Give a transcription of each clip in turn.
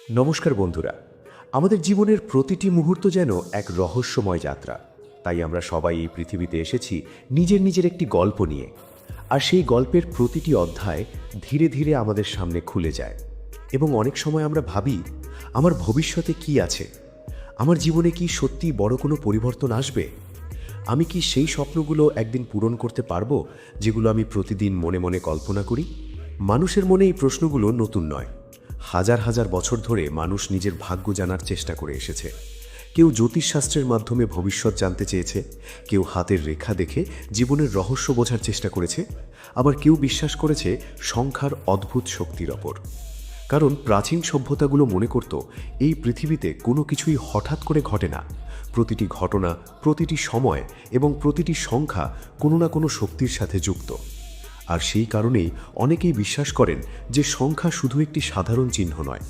নমস্কার বন্ধুরা। আমাদের জীবনের প্রতিটি মুহূর্ত যেন এক রহস্যময় যাত্রা। তাই আমরা সবাই এই পৃথিবীতে এসেছি নিজের নিজের একটি গল্প নিয়ে। আর সেই গল্পের প্রতিটি অধ্যায় ধীরে ধীরে আমাদের সামনে খুলে যায়। এবং অনেক সময় আমরা ভাবি, আমার ভবিষ্যতে কি আছে? আমার জীবনে কি সত্যি বড় কোনো পরিবর্তন আসবে? আমি কি সেই স্বপ্নগুলো একদিন পূরণ করতে পারবো, যেগুলো আমি প্রতিদিন মনে মনে কল্পনা করি? মানুষের মনে এই প্রশ্নগুলো নতুন নয়। হাজার হাজার বছর ধরে মানুষ নিজের ভাগ্য জানার চেষ্টা করে এসেছে। কেউ জ্যোতিষশাস্ত্রের মাধ্যমে ভবিষ্যৎ জানতে চেয়েছে, কেউ হাতের রেখা দেখে জীবনের রহস্য বোঝার চেষ্টা করেছে, আবার কেউ বিশ্বাস করেছে সংখ্যার অদ্ভুত শক্তির ওপর। কারণ প্রাচীন সভ্যতাগুলো মনে করত এই পৃথিবীতে কোনো কিছুই হঠাৎ করে ঘটে না। প্রতিটি ঘটনা, প্রতিটি সময় এবং প্রতিটি সংখ্যা কোনো না কোনো শক্তির সাথে যুক্ত। আর সেই কারণেই অনেকেই বিশ্বাস করেন যে সংখ্যা শুধু একটি সাধারণ চিহ্ন নয়,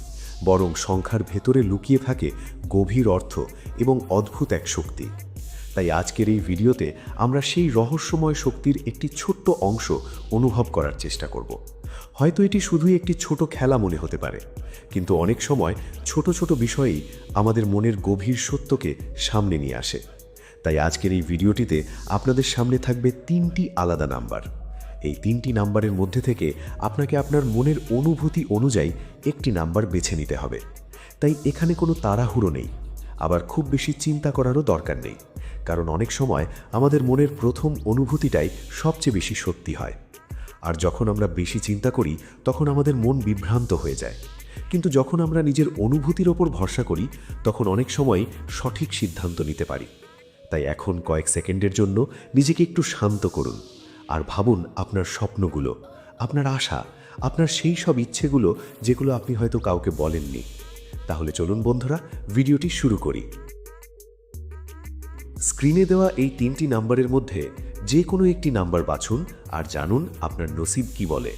বরং সংখ্যার ভেতরে লুকিয়ে থাকে গভীর অর্থ এবং অদ্ভুত এক শক্তি। তাই আজকের এই ভিডিওতে আমরা সেই রহস্যময় শক্তির একটি ছোট্ট অংশ অনুভব করার চেষ্টা করব। হয়তো এটি শুধুই একটি ছোট খেলা মনে হতে পারে, কিন্তু অনেক সময় ছোট ছোট বিষয়ই আমাদের মনের গভীর সত্যকে সামনে নিয়ে আসে। তাই আজকের এই ভিডিওটিতে আপনাদের সামনে থাকবে 3টি আলাদা নাম্বার। এই 3টি নাম্বারের মধ্যে থেকে আপনাকে আপনার মনের অনুভূতি অনুযায়ী একটি নাম্বার বেছে নিতে হবে। তাই এখানে কোনো তাড়াহুড়ো নেই, আবার খুব বেশি চিন্তা করারও দরকার নেই। কারণ অনেক সময় আমাদের মনের প্রথম অনুভূতিটাই সবচেয়ে বেশি সত্যি হয়। আর যখন আমরা বেশি চিন্তা করি তখন আমাদের মন বিভ্রান্ত হয়ে যায়। কিন্তু যখন আমরা নিজের অনুভূতির ওপর ভরসা করি তখন অনেক সময় সঠিক সিদ্ধান্ত নিতে পারি। তাই এখন কয়েক সেকেন্ডের জন্য নিজেকে একটু শান্ত করুন আর ভাবুন আপনার স্বপ্নগুলো, আপনার আশা, আপনার সেই সব ইচ্ছেগুলো যেগুলো আপনি হয়তো কাউকে বলেননি। তাহলে চলুন বন্ধুরা, ভিডিওটি শুরু করি। স্ক্রিনে দেওয়া এই 3টি নাম্বারের মধ্যে যে কোনো একটি নাম্বার বাছুন আর জানুন আপনার নসিব কি বলে।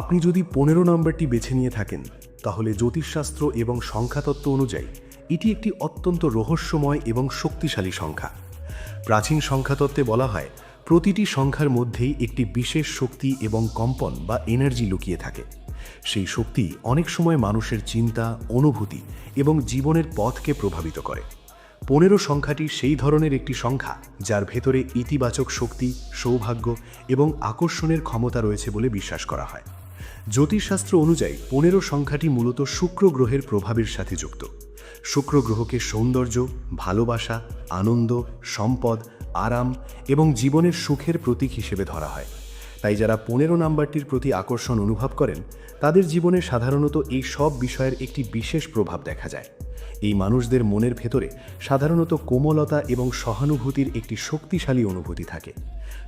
আপনি যদি 15 নম্বরটি বেছে নিয়ে থাকেন, তাহলে জ্যোতিষশাস্ত্র এবং সংখ্যাতত্ত্ব অনুযায়ী এটি একটি অত্যন্ত রহস্যময় এবং শক্তিশালী সংখ্যা। প্রাচীন সংখ্যাতত্ত্বে বলা হয়, প্রতিটি সংখ্যার মধ্যেই একটি বিশেষ শক্তি এবং কম্পন বা এনার্জি লুকিয়ে থাকে। সেই শক্তি অনেক সময় মানুষের চিন্তা, অনুভূতি এবং জীবনের পথকে প্রভাবিত করে। 15 সংখ্যাটি সেই ধরনের একটি সংখ্যা যার ভেতরে ইতিবাচক শক্তি, সৌভাগ্য এবং আকর্ষণের ক্ষমতা রয়েছে বলে বিশ্বাস করা হয়। জ্যোতিষশাস্ত্র অনুযায়ী 15 সংখ্যাটি মূলত শুক্র গ্রহের প্রভাবের সাথে যুক্ত। শুক্র গ্রহকে সৌন্দর্য, ভালোবাসা, আনন্দ, সম্পদ, আরাম এবং জীবনের সুখের প্রতীক হিসেবে ধরা হয়। তাই যারা 15 নাম্বারটির প্রতি আকর্ষণ অনুভব করেন, তাদের জীবনে সাধারণত এই সব বিষয়ের একটি বিশেষ প্রভাব দেখা যায়। এই মানুষদের মনের ভেতরে সাধারণত কোমলতা এবং সহানুভূতির একটি শক্তিশালী অনুভূতি থাকে।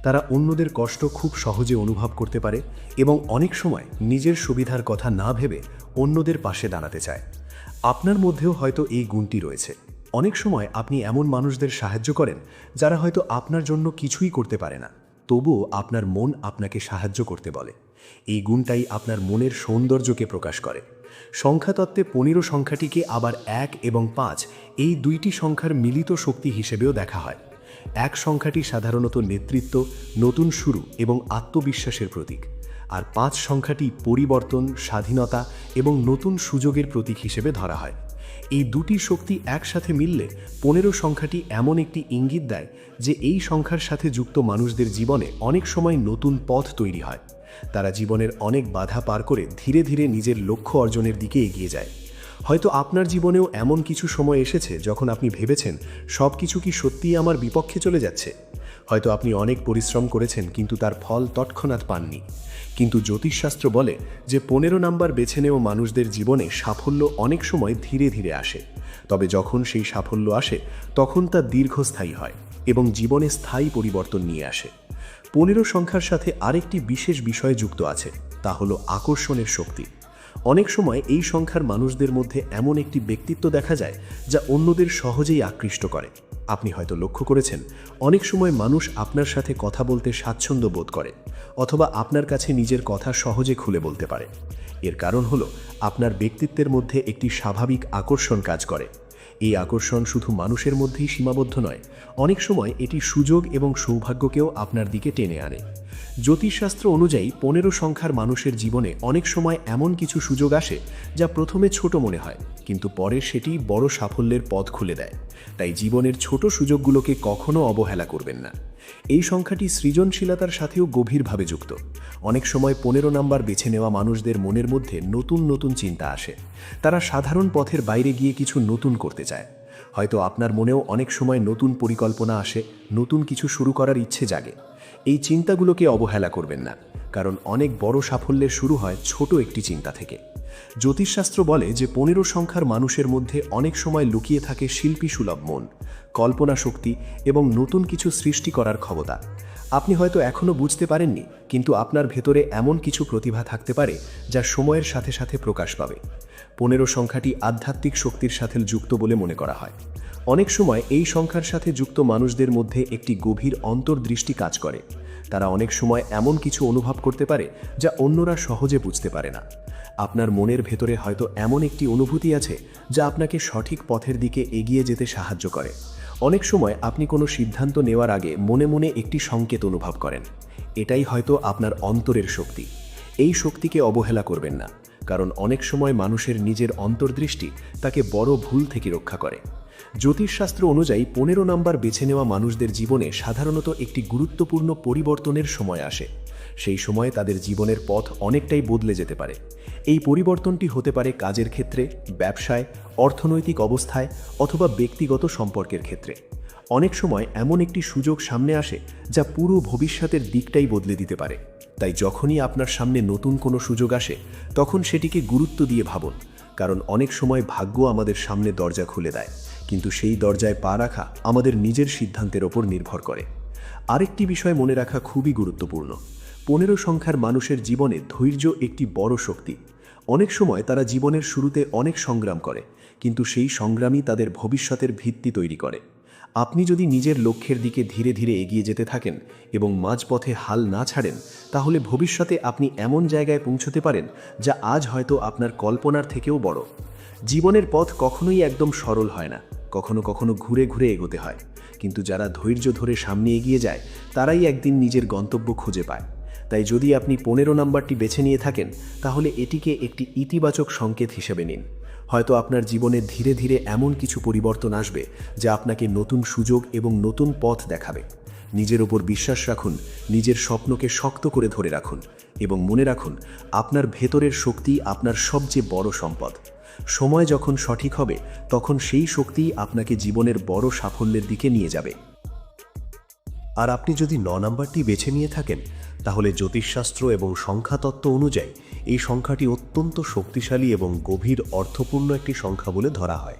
তারা অন্যদের কষ্ট খুব সহজে অনুভব করতে পারে এবং অনেক সময় নিজের সুবিধার কথা না ভেবে অন্যদের পাশে দাঁড়াতে চায়। আপনার মধ্যেও হয়তো এই গুণটি রয়েছে। অনেক সময় আপনি এমন মানুষদের সাহায্য করেন যারা হয়তো আপনার জন্য কিছুই করতে পারে না, তবুও আপনার মন আপনাকে সাহায্য করতে বলে। এই গুণটাই আপনার মনের সৌন্দর্যকে প্রকাশ করে। সংখ্যাতত্ত্বে 15 সংখ্যাটিকে আবার 1 এবং 5 এই দুইটি সংখ্যার মিলিত শক্তি হিসেবেও দেখা হয়। 1 সংখ্যাটি সাধারণত নেতৃত্ব, নতুন শুরু এবং আত্মবিশ্বাসের প্রতীক, আর 5 সংখ্যাটি পরিবর্তন, স্বাধীনতা এবং নতুন সুযোগের প্রতীক হিসেবে ধরা হয়। এই দুটি শক্তি একসাথে মিললে 15 সংখ্যাটি এমন একটি ইঙ্গিত দেয় যে এই সংখ্যার সাথে যুক্ত মানুষদের জীবনে অনেক সময় নতুন পথ তৈরি হয়। তারা জীবনের অনেক বাধা পার করে ধীরে ধীরে নিজের লক্ষ্য অর্জনের দিকে এগিয়ে যায়। হয়তো আপনার জীবনেও এমন কিছু সময় এসেছে যখন আপনি ভেবেছেন, সব কিছু কি সত্যিই আমার বিপক্ষে চলে যাচ্ছে? হয়তো আপনি অনেক পরিশ্রম করেছেন কিন্তু তার ফল তৎক্ষণাৎ পাননি। কিন্তু জ্যোতিষশাস্ত্র বলে যে 15 নাম্বার বেছে নেওয়া মানুষদের জীবনে সাফল্য অনেক সময় ধীরে ধীরে আসে। তবে যখন সেই সাফল্য আসে তখন তা দীর্ঘস্থায়ী হয় এবং জীবনে স্থায়ী পরিবর্তন নিয়ে আসে। 15 সংখ্যার সাথে আরেকটি বিশেষ বিষয় যুক্ত আছে, তা হলো আকর্ষণের শক্তি। অনেক সময় এই সংখ্যার মানুষদের মধ্যে এমন একটি ব্যক্তিত্ব দেখা যায় যা অন্যদের সহজেই আকৃষ্ট করে। আপনি হয়তো লক্ষ্য করেছেন, অনেক সময় মানুষ আপনার সাথে কথা বলতে স্বাচ্ছন্দ্য বোধ করে অথবা আপনার কাছে নিজের কথা সহজে খুলে বলতে পারে। এর কারণ হলো আপনার ব্যক্তিত্বের মধ্যে একটি স্বাভাবিক আকর্ষণ কাজ করে। এই আকর্ষণ শুধু মানুষের মধ্যেই সীমাবদ্ধ নয়, অনেক সময় এটি সুযোগ এবং সৌভাগ্যকেও আপনার দিকে টেনে আনে। জ্যোতিষশাস্ত্র অনুযায়ী 15 সংখ্যার মানুষের জীবনে অনেক সময় এমন কিছু সুযোগ আসে যা প্রথমে ছোট মনে হয়, কিন্তু পরে সেটি বড় সাফল্যের পথ খুলে দেয়। তাই জীবনের ছোট সুযোগগুলোকে কখনো অবহেলা করবেন না। এই সংখ্যাটি সৃজনশীলতার সাথেও গভীরভাবে যুক্ত। অনেক সময় 15 নাম্বার বেছে নেওয়া মানুষদের মনের মধ্যে নতুন নতুন চিন্তা আসে। তারা সাধারণ পথের বাইরে গিয়ে কিছু নতুন করতে চায়। হয়তো আপনার মনেও অনেক সময় নতুন পরিকল্পনা আসে, নতুন কিছু শুরু করার ইচ্ছে জাগে। এই চিন্তাগুলোকে অবহেলা করবেন না, কারণ অনেক বড় সাফল্যের শুরু হয় ছোট একটি চিন্তা থেকে। জ্যোতিষশাস্ত্র বলে যে 15 সংখ্যার মানুষের মধ্যে অনেক সময় লুকিয়ে থাকে শিল্পী সুলভ মন, কল্পনা শক্তি এবং নতুন কিছু সৃষ্টি করার ক্ষমতা। আপনি হয়তো এখনও বুঝতে পারেননি, কিন্তু আপনার ভেতরে এমন কিছু প্রতিভা থাকতে পারে যা সময়ের সাথে সাথে প্রকাশ পাবে। 15 সংখ্যাটি আধ্যাত্মিক শক্তির সাথে যুক্ত বলে মনে করা হয়। অনেক সময় এই সংখ্যার সাথে যুক্ত মানুষদের মধ্যে একটি গভীর অন্তর্দৃষ্টি কাজ করে। তারা অনেক সময় এমন কিছু অনুভব করতে পারে যা অন্যরা সহজে বুঝতে পারে না। আপনার মনের ভেতরে হয়তো এমন একটি অনুভূতি আছে যা আপনাকে সঠিক পথের দিকে এগিয়ে যেতে সাহায্য করে। অনেক সময় আপনি কোনো সিদ্ধান্ত নেওয়ার আগে মনে মনে একটি সংকেত অনুভব করেন। এটাই হয়তো আপনার অন্তরের শক্তি। এই শক্তিকে অবহেলা করবেন না, কারণ অনেক সময় মানুষের নিজের অন্তর্দৃষ্টি তাকে বড় ভুল থেকে রক্ষা করে। জ্যোতিষশাস্ত্র অনুযায়ী 15 নাম্বার বেছে নেওয়া মানুষদের জীবনে সাধারণত একটি গুরুত্বপূর্ণ পরিবর্তনের সময় আসে। সেই সময়ে তাদের জীবনের পথ অনেকটাই বদলে যেতে পারে। এই পরিবর্তনটি হতে পারে কাজের ক্ষেত্রে, ব্যবসায়, অর্থনৈতিক অবস্থায় অথবা ব্যক্তিগত সম্পর্কের ক্ষেত্রে। অনেক সময় এমন একটি সুযোগ সামনে আসে যা পুরো ভবিষ্যতের দিকটাই বদলে দিতে পারে। তাই যখনই আপনার সামনে নতুন কোনো সুযোগ আসে, তখন সেটিকে গুরুত্ব দিয়ে ভাবুন, কারণ অনেক সময় ভাগ্য আমাদের সামনে দরজা খুলে দেয়, কিন্তু সেই দরজায় পা রাখা আমাদের নিজের সিদ্ধান্তের ওপর নির্ভর করে। আরেকটি বিষয় মনে রাখা খুবই গুরুত্বপূর্ণ। 15 সংখ্যার মানুষের জীবনে ধৈর্য একটি বড় শক্তি। অনেক সময় তারা জীবনের শুরুতে অনেক সংগ্রাম করে, কিন্তু সেই সংগ্রামই তাদের ভবিষ্যতের ভিত্তি তৈরি করে। আপনি যদি নিজের লক্ষ্যের দিকে ধীরে ধীরে এগিয়ে যেতে থাকেন এবং মাঝপথে হাল না ছাড়েন, তাহলে ভবিষ্যতে আপনি এমন জায়গায় পৌঁছতে পারেন যা আজ হয়তো আপনার কল্পনার থেকেও বড়। জীবনের পথ কখনোই একদম সরল হয় না, কখনো কখনো ঘুরে ঘুরে এগোতে হয়, কিন্তু যারা ধৈর্য ধরে সামনে এগিয়ে যায় তারাই একদিন নিজের গন্তব্য খুঁজে পায়। তাই যদি আপনি 15 নাম্বারটি বেছে নিয়ে থাকেন, তাহলে এটিকে একটি ইতিবাচক সংকেত হিসেবে নিন। হয়তো আপনার জীবনে ধীরে ধীরে এমন কিছু পরিবর্তন আসবে যা আপনাকে নতুন সুযোগ এবং নতুন পথ দেখাবে। নিজের ওপর বিশ্বাস রাখুন, নিজের স্বপ্নকে শক্ত করে ধরে রাখুন এবং মনে রাখুন, আপনার ভেতরের শক্তি আপনার সবচেয়ে বড় সম্পদ। সময় যখন সঠিক হবে, তখন সেই শক্তিই আপনাকে জীবনের বড় সাফল্যের দিকে নিয়ে যাবে। আর আপনি যদি 9 নাম্বারটি বেছে নিয়ে থাকেন, তাহলে জ্যোতিষশাস্ত্র এবং সংখ্যাতত্ত্ব অনুযায়ী এই সংখ্যাটি অত্যন্ত শক্তিশালী এবং গভীর অর্থপূর্ণ একটি সংখ্যা বলে ধরা হয়।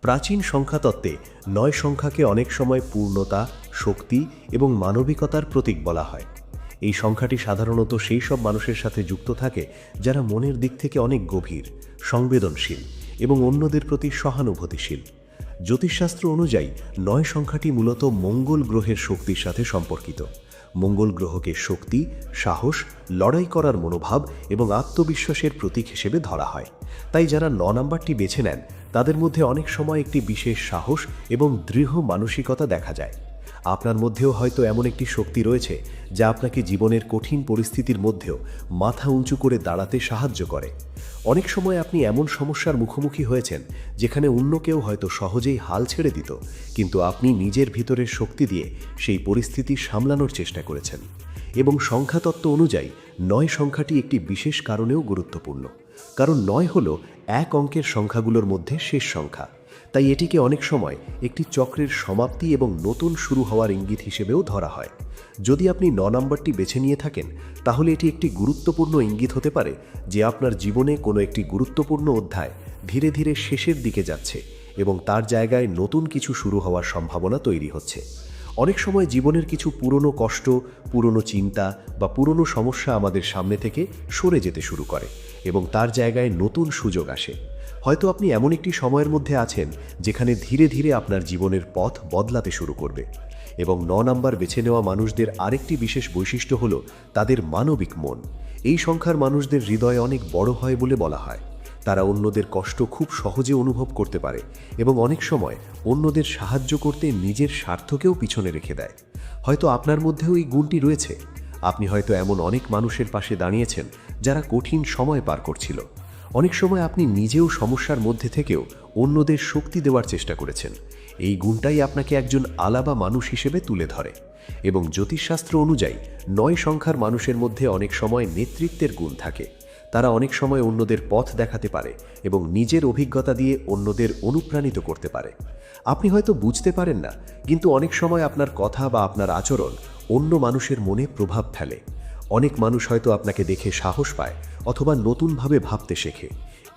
প্রাচীন সংখ্যাতত্ত্বে 9 সংখ্যাকে অনেক সময় পূর্ণতা, শক্তি এবং মানবিকতার প্রতীক বলা হয়। এই সংখ্যাটি সাধারণত সেই সব মানুষের সাথে যুক্ত থাকে যারা মনের দিক থেকে অনেক গভীর, সংবেদনশীল এবং অন্যদের প্রতি সহানুভূতিশীল। জ্যোতিষশাস্ত্র অনুযায়ী 9 সংখ্যাটি মূলত মঙ্গল গ্রহের শক্তির সাথে সম্পর্কিত। মঙ্গল গ্রহকে শক্তি, সাহস, লড়াই করার মনোভাব এবং আত্মবিশ্বাসের প্রতীক হিসেবে ধরা হয়। তাই যারা 9 নাম্বারটি বেছে নেন, তাদের মধ্যে অনেক সময় একটি বিশেষ সাহস এবং দৃঢ় মানসিকতা দেখা যায়। আপনার মধ্যেও হয়তো এমন একটি শক্তি রয়েছে যা আপনাকে জীবনের কঠিন পরিস্থিতির মধ্যেও মাথা উঁচু করে দাঁড়াতে সাহায্য করে। অনেক সময় আপনি এমন সমস্যার মুখোমুখি হয়েছেন যেখানে অন্য কেউ হয়তো সহজেই হাল ছেড়ে দিত, কিন্তু আপনি নিজের ভিতরের শক্তি দিয়ে সেই পরিস্থিতি সামলানোর চেষ্টা করেছেন। এবং সংখ্যাতত্ত্ব অনুযায়ী 9 সংখ্যাটি একটি বিশেষ কারণেও গুরুত্বপূর্ণ, কারণ 9 হল এক অঙ্কের সংখ্যাগুলোর মধ্যে শেষ সংখ্যা। তাই এটিকে অনেক সময় একটি চক্রের সমাপ্তি এবং নতুন শুরু হওয়ার ইঙ্গিত হিসেবেও ধরা হয়। যদি আপনি 9 নাম্বারটি বেছে নিয়ে থাকেন, তাহলে এটি একটি গুরুত্বপূর্ণ ইঙ্গিত হতে পারে যে আপনার জীবনে কোনো একটি গুরুত্বপূর্ণ অধ্যায় ধীরে ধীরে শেষের দিকে যাচ্ছে এবং তার জায়গায় নতুন কিছু শুরু হওয়ার সম্ভাবনা তৈরি হচ্ছে। অনেক সময় জীবনের কিছু পুরনো কষ্ট, পুরনো চিন্তা বা পুরনো সমস্যা আমাদের সামনে থেকে সরে যেতে শুরু করে এবং তার জায়গায় নতুন সুযোগ আসে। হয়তো আপনি এমন একটি সময়ের মধ্যে আছেন যেখানে ধীরে ধীরে আপনার জীবনের পথ বদলাতে শুরু করবে। এবং 9 নাম্বার বেছে নেওয়া মানুষদের আরেকটি বিশেষ বৈশিষ্ট্য হলো তাদের মানবিক মন। এই সংখ্যার মানুষদের হৃদয় অনেক বড় হয় বলে বলা হয়। তারা অন্যদের কষ্ট খুব সহজে অনুভব করতে পারে এবং অনেক সময় অন্যদের সাহায্য করতে নিজের স্বার্থকেও পিছনে রেখে দেয়। হয়তো আপনার মধ্যেও এই গুণটি রয়েছে। আপনি হয়তো এমন অনেক মানুষের পাশে দাঁড়িয়েছেন যারা কঠিন সময় পার করছিল। অনেক সময় আপনি নিজেও সমস্যার মধ্যে থেকেও অন্যদের শক্তি দেওয়ার চেষ্টা করেছেন। এই গুণটাই আপনাকে একজন আলাদা মানুষ হিসেবে তুলে ধরে। এবং জ্যোতিষশাস্ত্র অনুযায়ী 9 সংখ্যার মানুষের মধ্যে অনেক সময় নেতৃত্বের গুণ থাকে। তারা অনেক সময় অন্যদের পথ দেখাতে পারে এবং নিজের অভিজ্ঞতা দিয়ে অন্যদের অনুপ্রাণিত করতে পারে। আপনি হয়তো বুঝতে পারেন না, কিন্তু অনেক সময় আপনার কথা বা আপনার আচরণ অন্য মানুষের মনে প্রভাব ফেলে। অনেক মানুষ হয়তো আপনাকে দেখে সাহস পায় অথবা নতুনভাবে ভাবতে শেখে।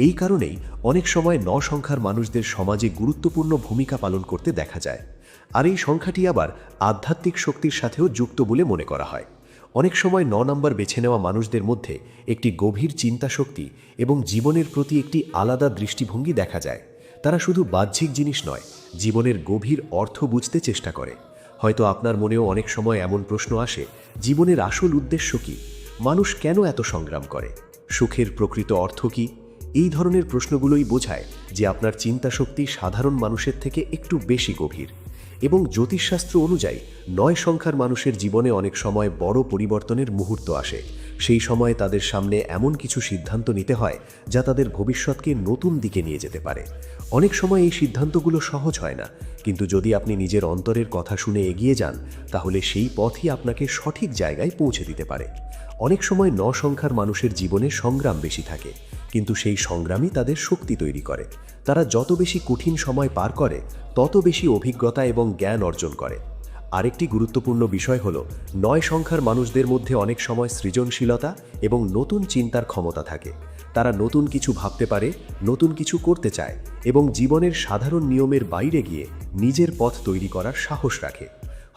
এই কারণেই অনেক সময় 9 সংখ্যার মানুষদের সমাজে গুরুত্বপূর্ণ ভূমিকা পালন করতে দেখা যায়। আর এই সংখ্যাটি আবার আধ্যাত্মিক শক্তির সাথেও যুক্ত বলে মনে করা হয়। অনেক সময় 9 নম্বর বেছে নেওয়া মানুষদের মধ্যে একটি গভীর চিন্তা শক্তি এবং জীবনের প্রতি একটি আলাদা দৃষ্টিভঙ্গি দেখা যায়। তারা শুধু বাহ্যিক জিনিস নয়, জীবনের গভীর অর্থ বুঝতে চেষ্টা করে। হয়তো আপনার মনেও অনেক সময় এমন প্রশ্ন আসে, জীবনের আসল উদ্দেশ্য কী? মানুষ কেন এত সংগ্রাম করে? সুখের প্রকৃত অর্থ কী? এই ধরনের প্রশ্নগুলোই বোঝায় যে আপনার চিন্তা শক্তি সাধারণ মানুষের থেকে একটু বেশি গভীর। এবং জ্যোতিষশাস্ত্র অনুযায়ী 9 সংখ্যার মানুষের জীবনে অনেক সময় বড় পরিবর্তনের মুহূর্ত আসে। সেই সময় তাদের সামনে এমন কিছু সিদ্ধান্ত নিতে হয় যা তাদের ভবিষ্যৎকে নতুন দিকে নিয়ে যেতে পারে। অনেক সময় এই সিদ্ধান্তগুলো সহজ হয় না, কিন্তু যদি আপনি নিজের অন্তরের কথা শুনে এগিয়ে যান, তাহলে সেই পথই আপনাকে সঠিক জায়গায় পৌঁছে দিতে পারে। অনেক সময় 9 সংখ্যার মানুষের জীবনে সংগ্রাম বেশি থাকে, কিন্তু সেই সংগ্রামই তাদের শক্তি তৈরি করে। তারা যত বেশি কঠিন সময় পার করে, তত বেশি অভিজ্ঞতা এবং জ্ঞান অর্জন করে। আরেকটি গুরুত্বপূর্ণ বিষয় হলো, 9 সংখ্যার মানুষদের মধ্যে অনেক সময় সৃজনশীলতা এবং নতুন চিন্তার ক্ষমতা থাকে। তারা নতুন কিছু ভাবতে পারে, নতুন কিছু করতে চায় এবং জীবনের সাধারণ নিয়মের বাইরে গিয়ে নিজের পথ তৈরি করার সাহস রাখে।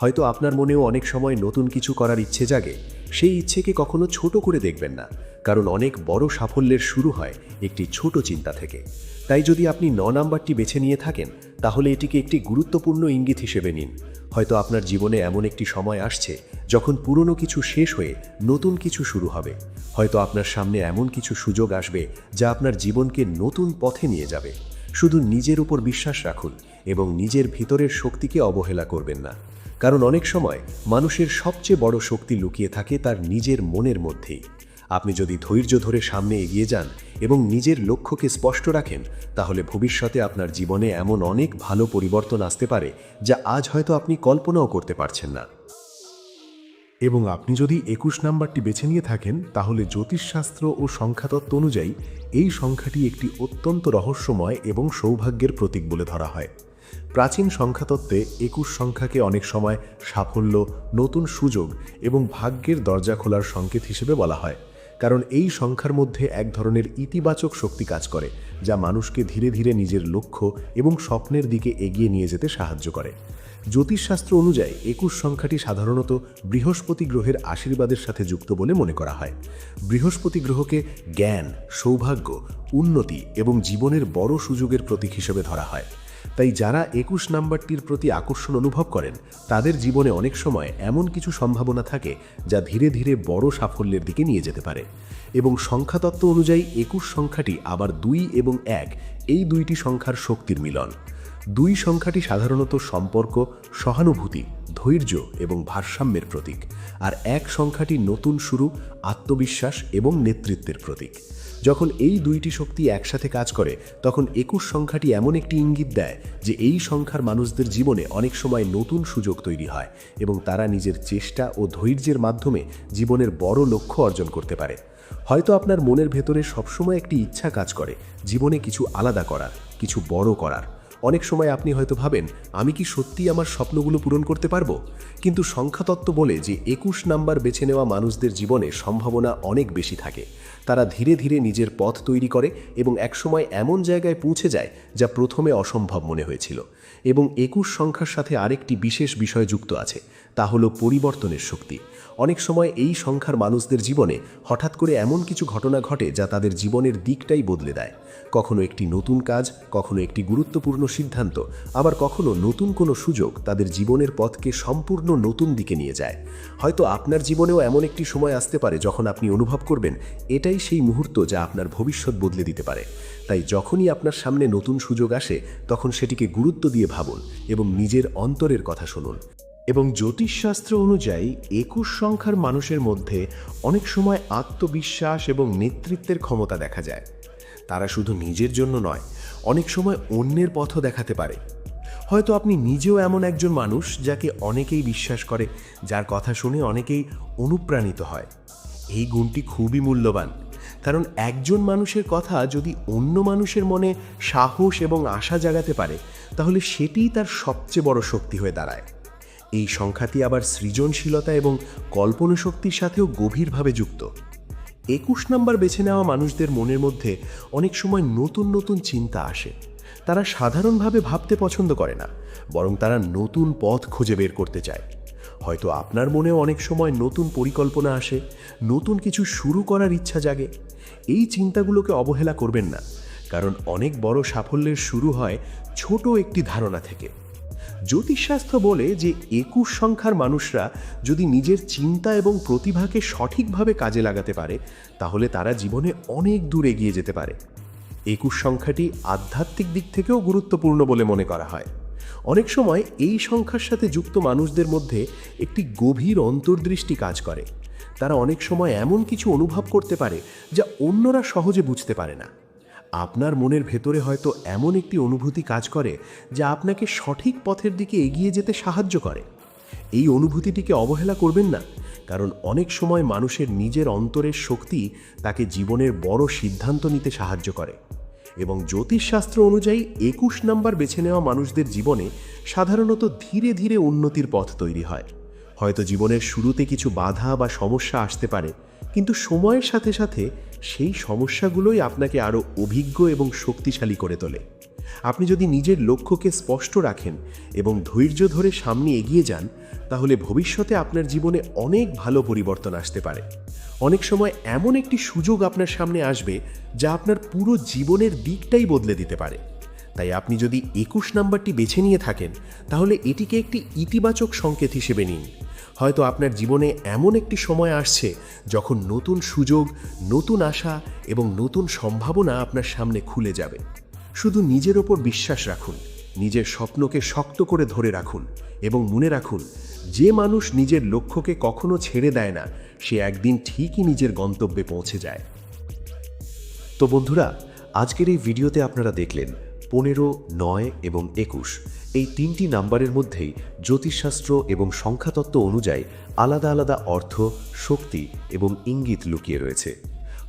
হয়তো আপনার মনেও অনেক সময় নতুন কিছু করার ইচ্ছে জাগে। সেই ইচ্ছেকে কখনো ছোট করে দেখবেন না, কারণ অনেক বড় সাফল্যের শুরু হয় একটি ছোট চিন্তা থেকে। তাই যদি আপনি 9 নাম্বারটি বেছে নিয়ে থাকেন, তাহলে এটিকে একটি গুরুত্বপূর্ণ ইঙ্গিত হিসেবে নিন। হয়তো আপনার জীবনে এমন একটি সময় আসছে যখন পুরনো কিছু শেষ হয়ে নতুন কিছু শুরু হবে। হয়তো আপনার সামনে এমন কিছু সুযোগ আসবে যা আপনার জীবনকে নতুন পথে নিয়ে যাবে। শুধু নিজের উপর বিশ্বাস রাখুন এবং নিজের ভিতরের শক্তিকে অবহেলা করবেন না, কারণ অনেক সময় মানুষের সবচেয়ে বড় শক্তি লুকিয়ে থাকে তার নিজের মনের মধ্যেই। আপনি যদি ধৈর্য ধরে সামনে এগিয়ে যান এবং নিজের লক্ষ্যকে স্পষ্ট রাখেন, তাহলে ভবিষ্যতে আপনার জীবনে এমন অনেক ভালো পরিবর্তন আসতে পারে যা আজ হয়তো আপনি কল্পনাও করতে পারছেন না। এবং আপনি যদি 21 নাম্বারটি বেছে নিয়ে থাকেন, তাহলে জ্যোতিষশাস্ত্র ও সংখ্যাতত্ত্ব অনুযায়ী এই সংখ্যাটি একটি অত্যন্ত রহস্যময় এবং সৌভাগ্যের প্রতীক বলে ধরা হয়। প্রাচীন সংখ্যাতত্ত্বে 21 সংখ্যাকে অনেক সময় সাফল্য, নতুন সুযোগ এবং ভাগ্যের দরজা খোলার সংকেত হিসেবে বলা হয়, কারণ এই সংখ্যার মধ্যে এক ধরনের ইতিবাচক শক্তি কাজ করে যা মানুষকে ধীরে ধীরে নিজের লক্ষ্য এবং স্বপ্নের দিকে এগিয়ে নিয়ে যেতে সাহায্য করে। জ্যোতিষশাস্ত্র অনুযায়ী 21 সংখ্যাটি সাধারণত বৃহস্পতি গ্রহের আশীর্বাদের সাথে যুক্ত বলে মনে করা হয়। বৃহস্পতি গ্রহকে জ্ঞান, সৌভাগ্য, উন্নতি এবং জীবনের বড় সুযোগের প্রতীক হিসেবে ধরা হয়। তাই যারা 21 নাম্বারটির প্রতি আকর্ষণ অনুভব করেন, তাদের জীবনে অনেক সময় এমন কিছু সম্ভাবনা থাকে যা ধীরে ধীরে বড় সাফল্যের দিকে নিয়ে যেতে পারে। এবং সংখ্যাতত্ত্ব অনুযায়ী 21 সংখ্যাটি আবার 2 এবং 1 এই দুইটি সংখ্যার শক্তির মিলন। 2 সংখ্যাটি সাধারণত সম্পর্ক, সহানুভূতি, ধৈর্য এবং ভারসাম্যের প্রতীক, আর 1 সংখ্যাটি নতুন শুরু, আত্মবিশ্বাস এবং নেতৃত্বের প্রতীক। যখন এই দুইটি শক্তি একসাথে কাজ করে, তখন 21 সংখ্যাটি এমন একটি ইঙ্গিত দেয় যে এই সংখ্যার মানুষদের জীবনে অনেক সময় নতুন সুযোগ তৈরি হয় এবং তারা নিজের চেষ্টা ও ধৈর্যের মাধ্যমে জীবনের বড় লক্ষ্য অর্জন করতে পারে। হয়তো আপনার মনের ভেতরে সবসময় একটি ইচ্ছা কাজ করে, জীবনে কিছু আলাদা করার, কিছু বড় করার। অনেক সময় আপনি হয়তো ভাবেন, আমি কি সত্যি আমার স্বপ্নগুলো পূরণ করতে পারবো? কিন্তু সংখ্যাতত্ত্ব বলে যে 21 নাম্বার বেছে নেওয়া মানুষদের জীবনে সম্ভাবনা অনেক বেশি থাকে। তারা ধীরে ধীরে নিজের পথ তৈরি করে এবং একসময় এমন জায়গায় পৌঁছে যায় যা প্রথমে অসম্ভব মনে হয়েছিল। এবং 21 সংখ্যার সাথে আরেকটি বিশেষ বিষয় যুক্ত আছে, তা হলো পরিবর্তনের শক্তি। অনেক সময় এই সংখ্যার মানুষদের জীবনে হঠাৎ করে এমন কিছু ঘটনা ঘটে যা তাদের জীবনের দিকটাই বদলে দেয়। কখনো একটি নতুন কাজ, কখনো একটি গুরুত্বপূর্ণ সিদ্ধান্ত, আবার কখনো নতুন কোনো সুযোগ তাদের জীবনের পথকে সম্পূর্ণ নতুন দিকে নিয়ে যায়। হয়তো আপনার জীবনেও এমন একটি সময় আসতে পারে যখন আপনি অনুভব করবেন এটাই সেই মুহূর্ত যা আপনার ভবিষ্যৎ বদলে দিতে পারে। তাই যখনই আপনার সামনে নতুন সুযোগ আসে তখন সেটিকে গুরুত্ব দিয়ে ভাবুন এবং নিজের অন্তরের কথা শুনুন। এবং জ্যোতিষশাস্ত্র অনুযায়ী 21 সংখ্যার মানুষের মধ্যে অনেক সময় আত্মবিশ্বাস এবং নেতৃত্বের ক্ষমতা দেখা যায়। তারা শুধু নিজের জন্য নয়, অনেক সময় অন্যের পথও দেখাতে পারে। হয়তো আপনি নিজেও এমন একজন মানুষ যাকে অনেকেই বিশ্বাস করে, যার কথা শুনে অনেকেই অনুপ্রাণিত হয়। এই গুণটি খুবই মূল্যবান, কারণ একজন মানুষের কথা যদি অন্য মানুষের মনে সাহস এবং আশা জাগাতে পারে, তাহলে সেটিই তার সবচেয়ে বড় শক্তি হয়ে দাঁড়ায়। এই সংখ্যাটি আবার সৃজনশীলতা এবং কল্পনাশক্তির সাথেও গভীরভাবে যুক্ত। 21 নম্বর বেছে নেওয়া মানুষদের মনের মধ্যে অনেক সময় নতুন নতুন চিন্তা আসে। তারা সাধারণভাবে ভাবতে পছন্দ করে না, বরং তারা নতুন পথ খুঁজে বের করতে চায়। হয়তো আপনার মনেও অনেক সময় নতুন পরিকল্পনা আসে, নতুন কিছু শুরু করার ইচ্ছা জাগে। এই চিন্তাগুলোকে অবহেলা করবেন না, কারণ অনেক বড় সাফল্যের শুরু হয় ছোট একটি ধারণা থেকে। জ্যোতিষশাস্ত্র বলে যে 21 সংখ্যার মানুষরা যদি নিজের চিন্তা এবং প্রতিভাকে সঠিকভাবে কাজে লাগাতে পারে, তাহলে তারা জীবনে অনেক দূর এগিয়ে যেতে পারে। 21 সংখ্যাটি আধ্যাত্মিক দিক থেকেও গুরুত্বপূর্ণ বলে মনে করা হয়। অনেক সময় এই সংখ্যার সাথে যুক্ত মানুষদের মধ্যে একটি গভীর অন্তর্দৃষ্টি কাজ করে। তারা অনেক সময় এমন কিছু অনুভব করতে পারে যা অন্যরা সহজে বুঝতে পারে না। আপনার মনের ভেতরে হয়তো এমন একটি অনুভূতি কাজ করে যা আপনাকে সঠিক পথের দিকে এগিয়ে যেতে সাহায্য করে। এই অনুভূতিটিকে অবহেলা করবেন না, কারণ অনেক সময় মানুষের নিজের অন্তরের শক্তি তাকে জীবনের বড় সিদ্ধান্ত নিতে সাহায্য করে। এবং জ্যোতিষশাস্ত্র অনুযায়ী 21 নম্বর বেছে নেওয়া মানুষদের জীবনে সাধারণত ধীরে ধীরে উন্নতির পথ তৈরি হয়। হয়তো জীবনের শুরুতে কিছু বাধা বা সমস্যা আসতে পারে, কিন্তু সময়ের সাথে সাথে সেই সমস্যাগুলোই আপনাকে আরও অভিজ্ঞ এবং শক্তিশালী করে তোলে। আপনি যদি নিজের লক্ষ্যকে স্পষ্ট রাখেন এবং ধৈর্য ধরে সামনে এগিয়ে যান, তাহলে ভবিষ্যতে আপনার জীবনে অনেক ভালো পরিবর্তন আসতে পারে। অনেক সময় এমন একটি সুযোগ আপনার সামনে আসবে যা আপনার পুরো জীবনের দিকটাই বদলে দিতে পারে। তাই আপনি যদি 21 নম্বরটি বেছে নিয়ে থাকেন, তাহলে এটিকে একটি ইতিবাচক সংকেত হিসেবে নিন। হয়তো আপনার জীবনে এমন একটি সময় আসছে যখন নতুন সুযোগ, নতুন আশা এবং নতুন সম্ভাবনা আপনার সামনে খুলে যাবে। শুধু নিজের ওপর বিশ্বাস রাখুন, নিজের স্বপ্নকে শক্ত করে ধরে রাখুন এবং মনে রাখুন, যে মানুষ নিজের লক্ষ্যকে কখনো ছেড়ে দেয় না, সে একদিন ঠিকই নিজের গন্তব্যে পৌঁছে যায়। তো বন্ধুরা, আজকের এই ভিডিওতে আপনারা দেখলেন 15, 9 এবং 21 এই তিনটি নাম্বারের মধ্যেই জ্যোতিষশাস্ত্র এবং সংখ্যাতত্ত্ব অনুযায়ী আলাদা আলাদা অর্থ, শক্তি এবং ইঙ্গিত লুকিয়ে রয়েছে।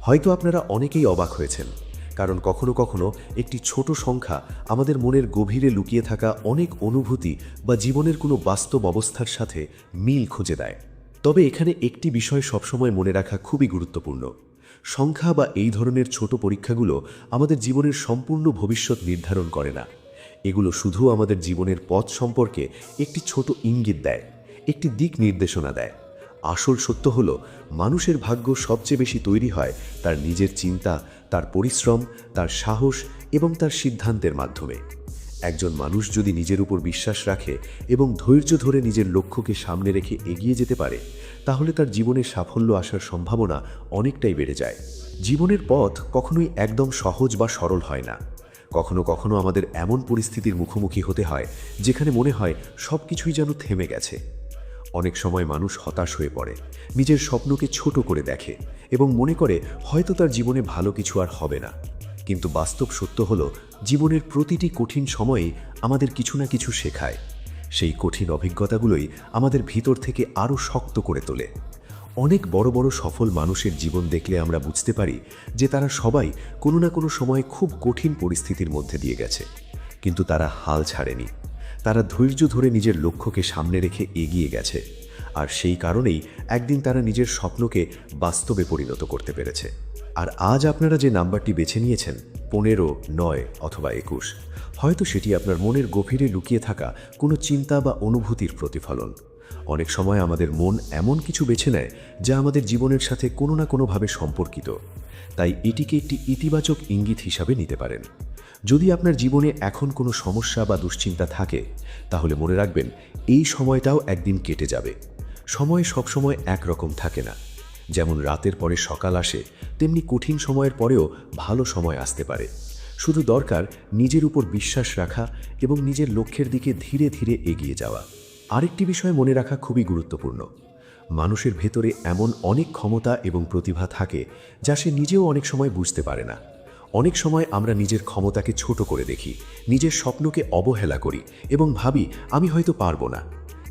হয়তো আপনারা অনেকেই অবাক হয়েছেন, কারণ কখনো কখনো একটি ছোট সংখ্যা আমাদের মনের গভীরে লুকিয়ে থাকা অনেক অনুভূতি বা জীবনের কোনো বাস্তব অবস্থার সাথে মিল খুঁজে দেয়। তবে এখানে একটি বিষয় সবসময় মনে রাখা খুবই গুরুত্বপূর্ণ। সংখ্যা বা এই ধরনের ছোট পরীক্ষাগুলো আমাদের জীবনের সম্পূর্ণ ভবিষ্যৎ নির্ধারণ করে না। এগুলো শুধু আমাদের জীবনের পথ সম্পর্কে একটি ছোট ইঙ্গিত দেয়, একটি দিক নির্দেশনা দেয়। আসল সত্য হলো, মানুষের ভাগ্য সবচেয়ে বেশি তৈরি হয় তার নিজের চিন্তা, তার পরিশ্রম, তার সাহস এবং তার সিদ্ধান্তের মাধ্যমে। একজন মানুষ যদি নিজের উপর বিশ্বাস রাখে এবং ধৈর্য ধরে নিজের লক্ষ্যকে সামনে রেখে এগিয়ে যেতে পারে, তাহলে তার জীবনে সাফল্য আসার সম্ভাবনা অনেকটাই বেড়ে যায়। জীবনের পথ কখনোই একদম সহজ বা সরল হয় না। কখনো কখনো আমাদের এমন পরিস্থিতির মুখোমুখি হতে হয় যেখানে মনে হয় সব কিছুই যেন থেমে গেছে। অনেক সময় মানুষ হতাশ হয়ে পড়ে, নিজের স্বপ্নকে ছোট করে দেখে এবং মনে করে হয়তো তার জীবনে ভালো কিছু আর হবে না। কিন্তু বাস্তব সত্য হলো, জীবনের প্রতিটি কঠিন সময়ে আমাদের কিছু না কিছু শেখায়। সেই কঠিন অভিজ্ঞতাগুলোই আমাদের ভিতর থেকে আরও শক্ত করে তোলে। অনেক বড় বড় সফল মানুষের জীবন দেখলে আমরা বুঝতে পারি যে তারা সবাই কোনো না কোনো সময় খুব কঠিন পরিস্থিতির মধ্যে দিয়ে গেছে, কিন্তু তারা হাল ছাড়েনি। তারা ধৈর্য ধরে নিজের লক্ষ্যকে সামনে রেখে এগিয়ে গেছে, আর সেই কারণেই একদিন তারা নিজের স্বপ্নকে বাস্তবে পরিণত করতে পেরেছে। আর আজ আপনারা যে নাম্বারটি বেছে নিয়েছেন, 15, 9 অথবা 21, হয়তো সেটি আপনার মনের গভীরে লুকিয়ে থাকা কোনো চিন্তা বা অনুভূতির প্রতিফলন। অনেক সময় আমাদের মন এমন কিছু বেছে নেয় যা আমাদের জীবনের সাথে কোনো না কোনোভাবে সম্পর্কিত। তাই এটিকে একটি ইতিবাচক ইঙ্গিত হিসাবে নিতে পারেন। যদি আপনার জীবনে এখন কোনো সমস্যা বা দুশ্চিন্তা থাকে, তাহলে মনে রাখবেন, এই সময়টাও একদিন কেটে যাবে। সময় সবসময় একরকম থাকে না। যেমন রাতের পরে সকাল আসে, তেমনি কঠিন সময়ের পরেও ভালো সময় আসতে পারে। শুধু দরকার নিজের উপর বিশ্বাস রাখা এবং নিজের লক্ষ্যের দিকে ধীরে ধীরে এগিয়ে যাওয়া। আরেকটি বিষয় মনে রাখা খুবই গুরুত্বপূর্ণ। মানুষের ভেতরে এমন অনেক ক্ষমতা এবং প্রতিভা থাকে যা সে নিজেও অনেক সময় বুঝতে পারে না। অনেক সময় আমরা নিজের ক্ষমতাকে ছোট করে দেখি, নিজের স্বপ্নকে অবহেলা করি এবং ভাবি আমি হয়তো পারবো না।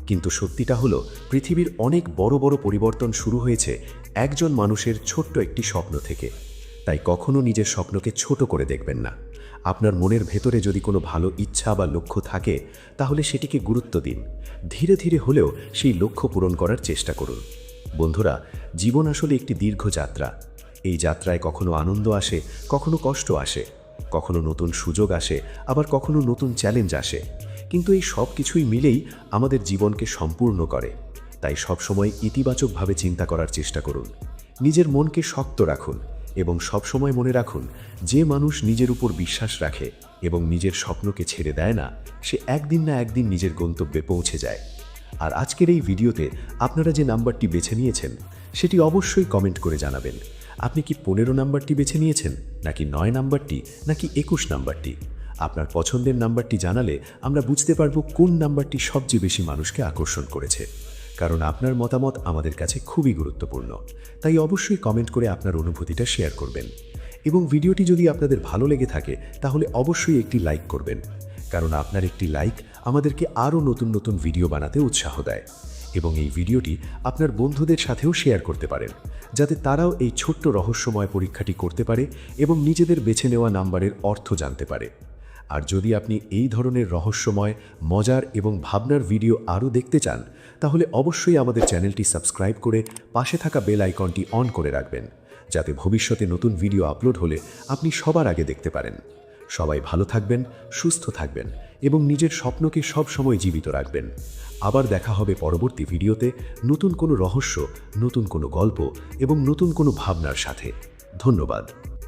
কিন্তু সত্যিটা হলো পৃথিবীর অনেক বড় বড় পরিবর্তন শুরু হয়েছে একজন মানুষের ছোট্ট একটি স্বপ্ন থেকে। তাই কখনো নিজের স্বপ্নকে ছোট করে দেখবেন না। আপনার মনের ভেতরে যদি কোনো ভালো ইচ্ছা বা লক্ষ্য থাকে তাহলে সেটিকে গুরুত্ব দিন। ধীরে ধীরে হলেও সেই লক্ষ্য পূরণ করার চেষ্টা করুন। বন্ধুরা, জীবন আসলে একটি দীর্ঘ যাত্রা। এই যাত্রায় কখনো আনন্দ আসে, কখনো কষ্ট আসে, কখনো নতুন সুযোগ আসে, আবার কখনো নতুন চ্যালেঞ্জ আসে। কিন্তু এই সব কিছুই মিলেই আমাদের জীবনকে সম্পূর্ণ করে। তাই সবসময় ইতিবাচকভাবে চিন্তা করার চেষ্টা করুন। নিজের মনকে শক্ত রাখুন এবং সবসময় মনে রাখুন, যে মানুষ নিজের উপর বিশ্বাস রাখে এবং নিজের স্বপ্নকে ছেড়ে দেয় না, সে একদিন না একদিন নিজের গন্তব্যে পৌঁছে যায়। আর আজকের এই ভিডিওতে আপনারা যে নাম্বারটি বেছে নিয়েছেন সেটি অবশ্যই কমেন্ট করে জানাবেন। আপনি কি 15 নাম্বারটি বেছে নিয়েছেন, নাকি 9 নাম্বারটি, নাকি 21 নাম্বারটি? আপনার পছন্দের নাম্বারটি জানালে আমরা বুঝতে পারব কোন নাম্বারটি সবচেয়ে বেশি মানুষকে আকর্ষণ করেছে। কারণ আপনার মতামত আমাদের কাছে খুবই গুরুত্বপূর্ণ। তাই অবশ্যই কমেন্ট করে আপনার অনুভূতিটা শেয়ার করবেন। এবং ভিডিওটি যদি আপনাদের ভালো লেগে থাকে তাহলে অবশ্যই একটি লাইক করবেন, কারণ আপনার একটি লাইক আমাদেরকে আরও নতুন নতুন ভিডিও বানাতে উৎসাহ দেয়। এবং এই ভিডিওটি আপনার বন্ধুদের সাথেও শেয়ার করতে পারেন, যাতে তারাও এই ছোট্ট রহস্যময় পরীক্ষাটি করতে পারে এবং নিজেদের বেছে নেওয়া নাম্বারের অর্থ জানতে পারে। আর যদি আপনি এই ধরনের রহস্যময়, মজার এবং ভাবনার ভিডিও আরও দেখতে চান তাহলে অবশ্যই আমাদের চ্যানেলটি সাবস্ক্রাইব করে পাশে থাকা বেল আইকনটি অন করে রাখবেন, যাতে ভবিষ্যতে নতুন ভিডিও আপলোড হলে আপনি সবার আগে দেখতে পারেন। সবাই ভালো থাকবেন, সুস্থ থাকবেন এবং নিজের স্বপ্নকে সব সময় জীবিত রাখবেন। আবার দেখা হবে পরবর্তী ভিডিওতে নতুন কোনো রহস্য, নতুন কোনো গল্প এবং নতুন কোনো ভাবনার সাথে। ধন্যবাদ।